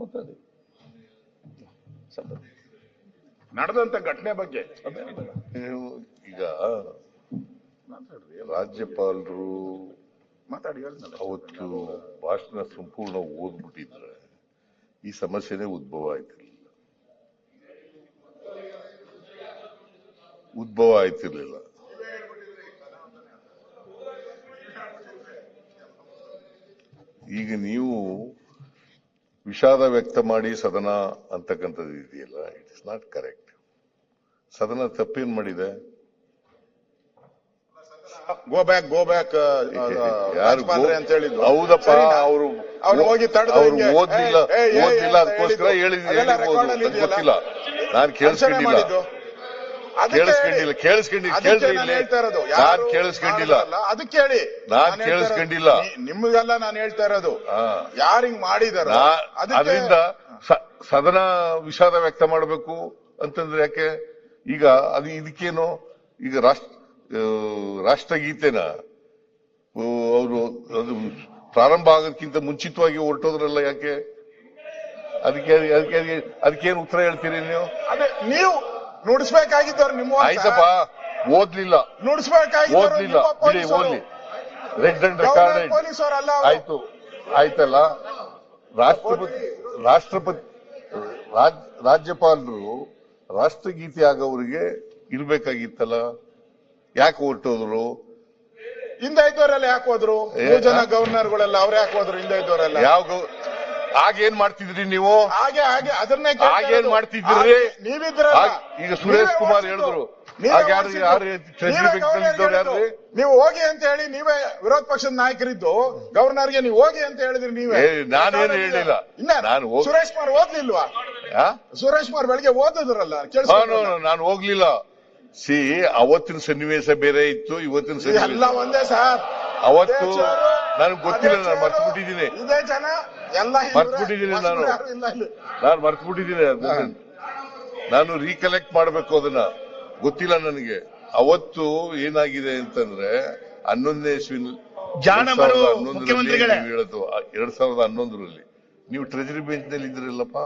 ಮಾತಾಡಿ ನಡೆದಂತ ಘಟನೆ ಬಗ್ಗೆ. ಈಗ ರಾಜ್ಯಪಾಲರು ಮಾತಾಡಿ ಅವತ್ತು ಭಾಷಣ ಸಂಪೂರ್ಣ ಓದ್ಬಿಟ್ಟಿದ್ರೆ ಈ ಸಮಸ್ಯೆನೇ ಉದ್ಭವ ಆಯ್ತಿರ್ಲಿಲ್ಲ. ಈಗ ನೀವು ವಿಷಾದ ವ್ಯಕ್ತ ಮಾಡಿ ಸದನ ಅಂತಕ್ಕಂಥದ್ದು ಇದೆಯಲ್ಲ, ಇಟ್ ಇಸ್ ನಾಟ್ ಕರೆಕ್ಟ್. ಸದನ ತಪ್ಪೇನ್ ಮಾಡಿದೆ? ಗೋ ಬ್ಯಾಕ್ ಯಾರು ಅಂತ ಹೇಳಿದ್ರು. ಹೌದಪ್ಪ, ಅವರು ಓದ್ಲಿಲ್ಲ ಅದಕ್ಕೋಸ್ಕರ ಗೊತ್ತಿಲ್ಲ. ನಾನು ಕೇಳಿಸ್ಕೊಂಡಿಲ್ಲ. ನಿಮ್ಗೆಲ್ಲ ನಾನು ಹೇಳ್ತಾ ಇರೋದು ಯಾರು ಹಿಂಗ್ ಮಾಡಿದಾರ ಅದರಿಂದ ಸದನ ವಿಷಾದ ವ್ಯಕ್ತ ಮಾಡಬೇಕು ಅಂತಂದ್ರೆ ಯಾಕೆ? ಈಗ ಅದು ಇದಕ್ಕೇನು, ಈಗ ರಾಷ್ಟ್ರಗೀತೆನ ಅವರು ಅದು ಪ್ರಾರಂಭ ಆಗೋದಕ್ಕಿಂತ ಮುಂಚಿತವಾಗಿ ಹೊರಟೋದ್ರಲ್ಲ, ಯಾಕೆ? ಅದಕ್ಕೇನು ಉತ್ತರ ಹೇಳ್ತೀರಿ ನೀವು? ಅದೇ ನೀವು ನುಡಿಸ್ಬೇಕಾಗಿದ್ದವ್ರು ನಿಮ್ಮ. ಆಯ್ತಪ್ಪ, ಓದ್ಲಿಲ್ಲ ನುಡಿಸ್ಬೇಕಾಗಿಲ್ಲ. ಓದ್ಲಿ, ರೆಡ್ ಅಂಡ್ ರೆಕಾರ್ಡೆಡ್ ಆಯ್ತು, ಆಯ್ತಲ್ಲ. ರಾಜ್ಯಪಾಲರು ರಾಷ್ಟ್ರಗೀತೆ ಆಗೋರಿಗೆ ಇರ್ಬೇಕಾಗಿತ್ತಲ್ಲ, ಯಾಕೆ ಹೊರಟೋದ್ರು? ಹಿಂದೆ ಇದ್ದವರೆಲ್ಲ ಯಾಕೆ ಹೋದ್ರು? 3 ಜನ ಗವರ್ನರ್ಗಳೆಲ್ಲ ಅವ್ರು ಯಾಕೆ ಹೋದ್ರು? ಹಿಂದೆ ಇದ್ದವರೆಲ್ಲ ಆಗೇನ್ ಮಾಡ್ತಿದ್ರಿ ನೀವು? ಅದನ್ನೇ ಆಗೇನ್ ಮಾಡ್ತಿದ್ರಿ? ನೀವಿದ್ರಲ್ಲ. ಈಗ ಸುರೇಶ್ ಕುಮಾರ್ ಹೇಳಿದ್ರು, ನೀವು ಹೋಗಿ ಅಂತ ಹೇಳಿ ನೀವೇ ವಿರೋಧ ಪಕ್ಷದ ನಾಯಕರಿದ್ದು ಗವರ್ನರ್ಗೆ ನೀವು ಹೋಗಿ ಅಂತ ಹೇಳಿದ್ರಿ. ನೀವೇ, ನಾನೇನು ಹೇಳಿಲ್ಲ. ಸುರೇಶ್ ಕುಮಾರ್ ಓದ್ಲಿಲ್ವಾ? ಸುರೇಶ್ ಕುಮಾರ್ ಬೆಳಿಗ್ಗೆ ಓದಿದ್ರಲ್ಲ, ನಾನು ಹೋಗ್ಲಿಲ್ಲ. ಅವತ್ತಿನ ಸನ್ನಿವೇಶ ಬೇರೆ ಇತ್ತು, ಇವತ್ತಿನ ಸನ್ನಿವೇಶ ಎಲ್ಲ ಒಂದೇ ಸರ್. ಅವತ್ತು ನನಗೆ ಗೊತ್ತಿಲ್ಲ, ನಾನು ಮರ್ತ್ಬಿಟ್ಟಿದ್ದೀನಿ. ಇದೇ ಜನ ಎಲ್ಲ ಮರ್ತ್ಬಿಟ್ಟಿದ್ದೀನಿ, ನಾನು ಮರ್ತ್ಬಿಟ್ಟಿದ್ದೀನಿ. ನಾನು ರೀಕಲೆಕ್ಟ್ ಮಾಡ್ಬೇಕು ಅದನ್ನ, ಗೊತ್ತಿಲ್ಲ ನನಗೆ. ಅವತ್ತು ಏನಾಗಿದೆ ಅಂತಂದ್ರೆ 11ನೇ ಇಸ್ವಿನಲ್ಲಿ 2011ರಲ್ಲಿ ನೀವು ಟ್ರೆಜರಿ ಬೆಂಚ್ ನಲ್ಲಿ ಇದ್ರಿಲ್ಲಪ್ಪ.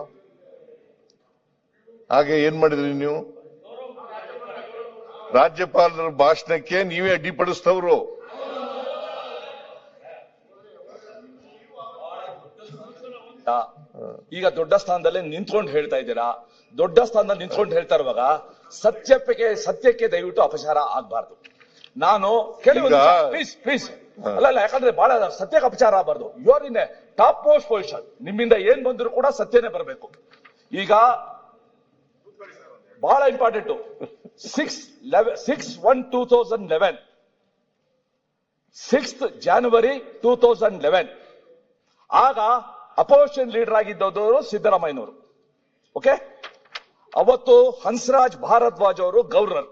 ಹಾಗೆ ಏನ್ ಮಾಡಿದ್ರಿ ನೀವು? ರಾಜ್ಯಪಾಲರ ಭಾಷಣಕ್ಕೆ ನೀವೇ ಅಡ್ಡಿಪಡಿಸ್ತವ್ರು. ಈಗ ದೊಡ್ಡ ಸ್ಥಾನದಲ್ಲೇ ನಿಂತ್ಕೊಂಡು ಹೇಳ್ತಾ ಇದ್ದೀರಾ. ದೊಡ್ಡ ಸ್ಥಾನದಲ್ಲಿ ನಿಂತ್ಕೊಂಡು ಹೇಳ್ತಾ ಇರುವಾಗ ಸತ್ಯಕ್ಕೆ ದಯವಿಟ್ಟು ಅಪಚಾರ ಆಗ್ಬಾರ್ದು. ನಾನು ಪ್ಲೀಸ್ ಅಲ್ಲ, ಯಾಕಂದ್ರೆ ಬಹಳ ಸತ್ಯಕ್ಕೆ ಅಪಚಾರ ಆಗಬಾರ್ದು. You are in a top most position. ನಿಮ್ಮಿಂದ ಏನ್ ಬಂದ್ರು ಕೂಡ ಸತ್ಯನೇ ಬರಬೇಕು. ಈಗ ಬಹಳ ಇಂಪಾರ್ಟೆಂಟ್ 6/1/2011 6th January 2011 ಆಗ ಅಪೋಸಿಷನ್ ಲೀಡರ್ ಆಗಿದ್ದವರು ಸಿದ್ದರಾಮಯ್ಯನವರು. ಓಕೆ, ಅವತ್ತು ಹನ್ಸ್ರಾಜ್ ಭಾರದ್ವಾಜ್ ಅವರು ಗವರ್ನರ್.